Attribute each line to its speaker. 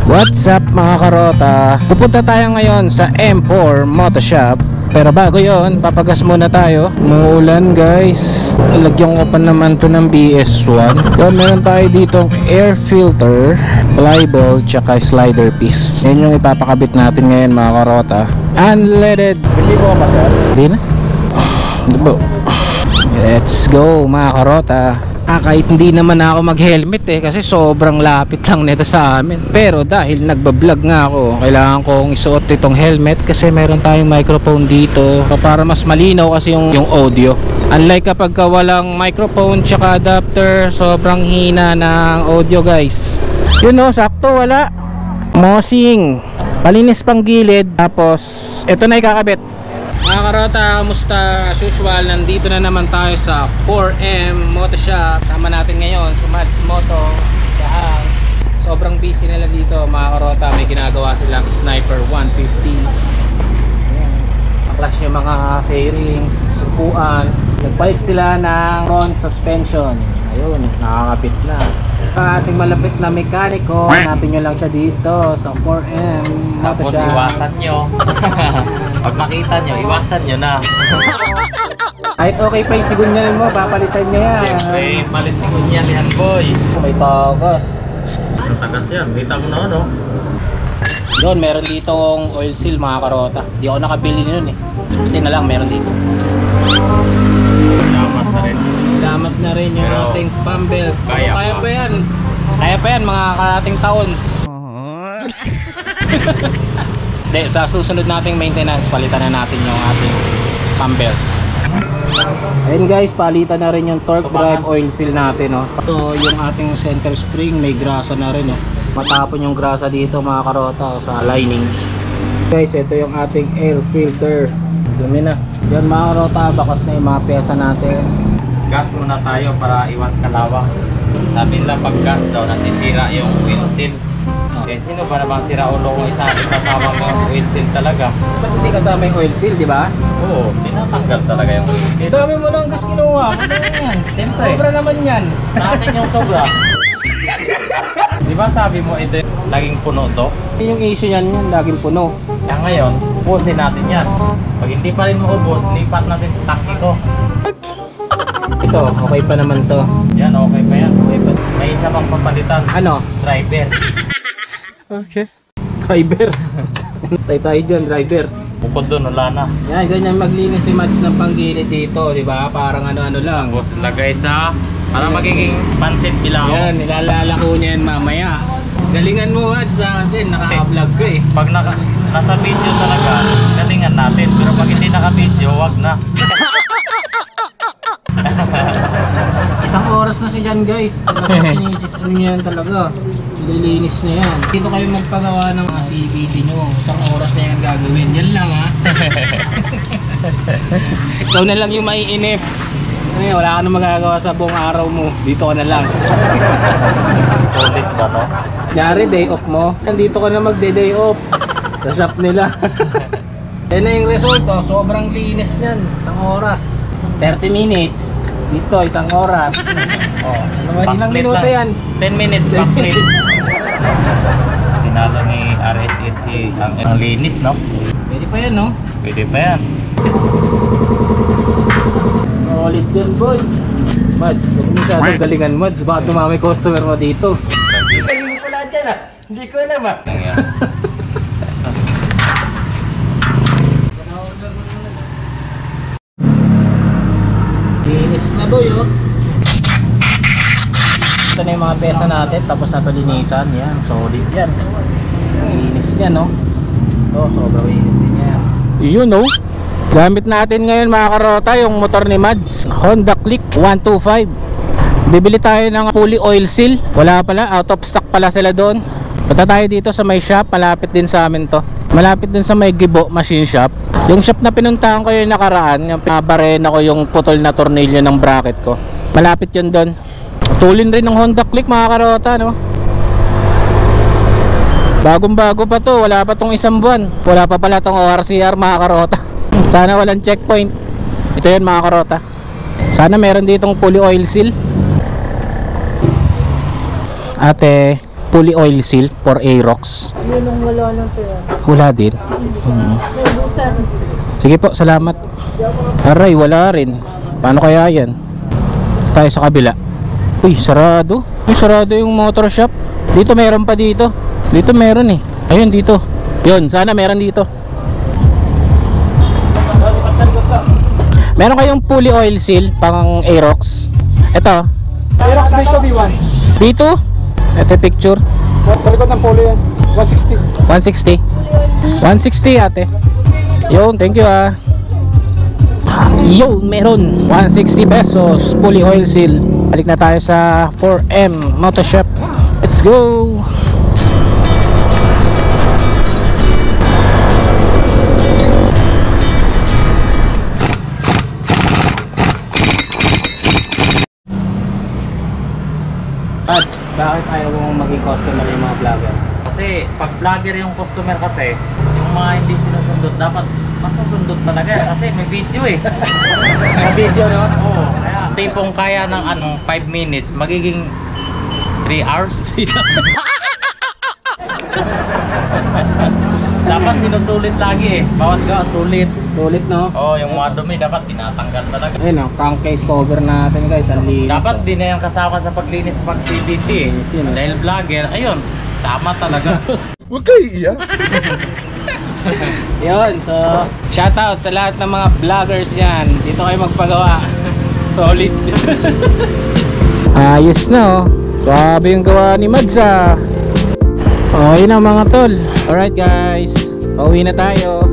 Speaker 1: What's up mga karota? Pupunta tayo ngayon sa M4 Moto Shop. Pero bago yon, papagas muna tayo. Umuulan guys. Lagyan ko pa naman to ng BS1. Yun, meron tayo ditong air filter, flyball, tsaka slider piece. Yan yung ipapakabit natin ngayon mga karota. Unleaded.
Speaker 2: Hindi ko pa sir?
Speaker 1: Hindi na. Diba? Let's go mga karota. Kahit hindi naman ako mag-helmet kasi sobrang lapit lang nito sa amin. Pero dahil nagbablog nga ako, kailangan kong isuot itong helmet kasi meron tayong microphone dito para mas malinaw kasi yung audio. Unlike kapag walang microphone tsaka adapter, sobrang hina ng audio guys. Yun o, sakto wala. Mossing. Palinis pang gilid. Tapos, ito na ikakabit. Mga karota, kamusta? As usual, nandito na naman tayo sa 4M Moto Shop. Sama natin ngayon si Mads Moto. Dahang sobrang busy nila dito mga karota. May ginagawa silang Sniper 150. Clash yung mga fairings, upuan. Nagpalit sila ng front suspension. Ayun, nakakapit na. Ating malapit na mekaniko, hanapin nyo lang siya dito sa 4M Moto
Speaker 2: Tapos
Speaker 1: Shop.
Speaker 2: iwasan nyo. Pag makita nyo, iwasan nyo na.
Speaker 1: Kahit okay pa yung sigunyan mo, papalitan niya yan.
Speaker 2: Siyempre, palit si Kunya Lihan Boy.
Speaker 1: May tagas.
Speaker 2: Ang tagas yan, kita mo na ano.
Speaker 1: Doon, meron ditong oil seal mga karota. Di ako nakabili nun Hindi na lang, meron dito.
Speaker 2: Salamat na rin.
Speaker 1: Salamat na rin yung
Speaker 2: Pero,
Speaker 1: ating pambelt.
Speaker 2: kaya pa.
Speaker 1: Pa yan. Kaya pa yan mga karating taon. Hindi, sa susunod nating maintenance, palitan na natin yung ating pambelt. Ayun guys, palitan na rin yung torque drive oil seal natin So yung ating center spring may grasa na rin Matapon yung grasa dito mga karota sa lining. Guys, ito yung ating air filter. Dumi na. Yan mga karota, bakas na yung mga pyesa natin.
Speaker 2: Gas muna tayo para iwas kalawang. Sabi nila pag gas daw, nasisira yung wheel seal. Eh, sino ba namang sira ulo kung isa kasama mo yung wheel seal talaga?
Speaker 1: Ba't hindi kasama yung oil seal, di ba?
Speaker 2: Oo, tinatanggal talaga yung wheel seal.
Speaker 1: Dami mo lang gas kinuha. Ano yan?
Speaker 2: Siyempre.
Speaker 1: Sobra naman yan.
Speaker 2: Natin yung sobra. Di ba sabi mo ito laging puno to?
Speaker 1: Yung issue yan, yung laging puno.
Speaker 2: Kaya ngayon, ubusin natin yan. Pag hindi pa rin maubos, lipat natin sa tangke ko.
Speaker 1: Ito, okay pa naman to.
Speaker 2: Yan, okay pa yan.
Speaker 1: Okay pa.
Speaker 2: May isa pang papalitan.
Speaker 1: Ano?
Speaker 2: Driver.
Speaker 1: Okay. Driver. Tayo dyan, driver.
Speaker 2: Bukod doon, wala na.
Speaker 1: Yan, ganyan maglinis si Mads ng panggilid dito, di ba? Parang ano-ano lang.
Speaker 2: Tapos lagay sa, para magiging pansit bilao.
Speaker 1: Yan, nilalako niya yan mamaya. Galingan mo Mads kasi naka-vlog ka
Speaker 2: Pag nasa video talaga, galingan natin. Pero pag hindi naka-video, wag na.
Speaker 1: Isang oras na siya dyan guys. Sinisip niya yan talaga. Lilinis na yan. Dito kayo magpagawa ng CVT nyo. Isang oras na yan gagawin. Yan lang Ikaw na lang yung maiinip. Wala ka na magagawa sa buong araw mo. Dito ka na lang.
Speaker 2: Solid ba to?
Speaker 1: Nyari day off mo. Nandito ka na magde-day off. Sa shop nila. Yan na yung result sobrang linis niyan. Isang oras. 30 minutes. Dito, isang oras. Ilang minuto yan?
Speaker 2: 10 minutes backlit. Tinalo ni RSLC ang linis, no?
Speaker 1: Pwede pa yan, no?
Speaker 2: Pwede pa yan.
Speaker 1: Solid din, boy. Mads, huwag mo masyadong galingan, Mads. Baka tumami customer mo dito.
Speaker 3: Galing mo pala dyan Hindi ko alam
Speaker 2: Yan.
Speaker 1: Linis na, boy, Ito na yung mga pesa natin, tapos na palinisan. Yan, solid yan. Linis niya, no? Sobrang linis din yan. Yun, no? Gamit natin ngayon mga karota yung motor ni Mads, Honda Click 125. Bibili tayo ng fully oil seal. Wala pala, out of stock pala sila doon. Punta tayo dito sa may shop, malapit din sa amin to. Malapit din sa may Gibo Machine Shop. Yung shop na pinuntahan ko yung nakaraan, yung pinabarena ko yung putol na tornilyo ng bracket ko. Malapit yun doon. Tulin rin ng Honda Click mga karota, no? Bagong bago pa to, wala pa tong isang buwan. Wala pa pala tong ORCR mga karota. Sana walang checkpoint. Ito yun mga karota. Sana meron ditong fully oil seal. Ate, Fully oil seal for Aerox.
Speaker 4: Yun ang wala lang sir.
Speaker 1: Wala din.
Speaker 4: Naubusan.
Speaker 1: Sige po, salamat. Aray, wala rin. Paano kaya yan? Tayo sa kabila. Uy, sarado. Uy, sarado yung motor shop. Dito meron pa dito. Dito meron eh. Ayun dito. Yun, sana meron dito. Meron kayong fully oil seal pang Aerox. Ito.
Speaker 5: Aerox Visto V1.
Speaker 1: B2. Ito picture.
Speaker 5: Sa likod ng polo yan. 160.
Speaker 1: 160. 160 ate. Yun, thank you ah. Yun, meron 160 pesos fully oil seal. Balik na tayo sa 4M Moto Shop. Let's go. Ads, bakit ayaw mong maging customer yung mga vlogger?
Speaker 2: Kasi pag vlogger yung customer kasi, yung mga hindi sinusundot, dapat masusundot talaga kasi may video eh. May video no? Oo. Kaya tipong kaya ng 5 minutes, magiging 3 hours. Dapat sinusulit lagi eh. Bawat gawa sulit.
Speaker 1: Sulit no?
Speaker 2: Oo, yung mga dumi dapat tinatanggal talaga.
Speaker 1: Ayun o, crankcase cover natin guys, ang linis.
Speaker 2: Dapat din na yung kasama sa paglinis pag CBT eh.
Speaker 1: Yes, yun,
Speaker 2: Dahil vlogger, ayun, tama talaga.
Speaker 6: Huwag kayo iiyak.
Speaker 1: Yun, so shoutout sa lahat ng mga vloggers yan. Dito kayo magpagawa. Solid. Ayos na oh. Swabe yung gawa ni Mads ah. Okay na mga tol. Alright guys, pauwi na tayo.